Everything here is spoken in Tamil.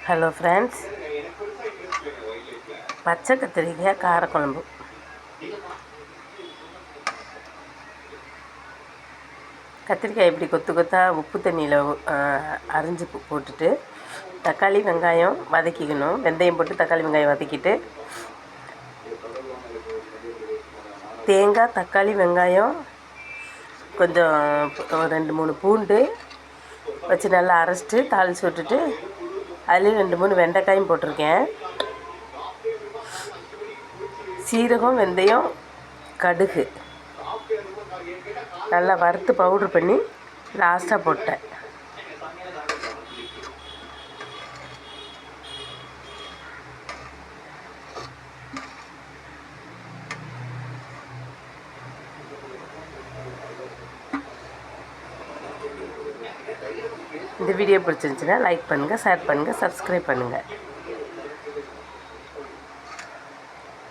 ஹலோ ஃப்ரெண்ட்ஸ், பச்சை கத்திரிக்காய் காரக்குழம்பு. கத்திரிக்காய் இப்படி கொத்து கொத்தாக உப்பு தண்ணியில் அரிஞ்சு போட்டுட்டு தக்காளி வெங்காயம் வதக்கிக்கணும். வெந்தயம் போட்டு தக்காளி வெங்காயம் வதக்கிட்டு தேங்காய் தக்காளி வெங்காயம் கொஞ்சம் ஒரு 2-3 பூண்டு வச்சு நல்லா அரைச்சிட்டு தாளித்து விட்டுட்டு அதுலேயும் 2-3 வெண்டைக்காயும் போட்டிருக்கேன். சீரகம் வெந்தயம் கடுகு நல்லா வறுத்து பவுட்ரு பண்ணி லாஸ்ட்டாக போட்டேன். இந்த வீடியோ பிடிச்சிருந்துச்சுன்னா லைக் பண்ணுங்கள், ஷேர் பண்ணுங்கள், சப்ஸ்கிரைப் பண்ணுங்கள்.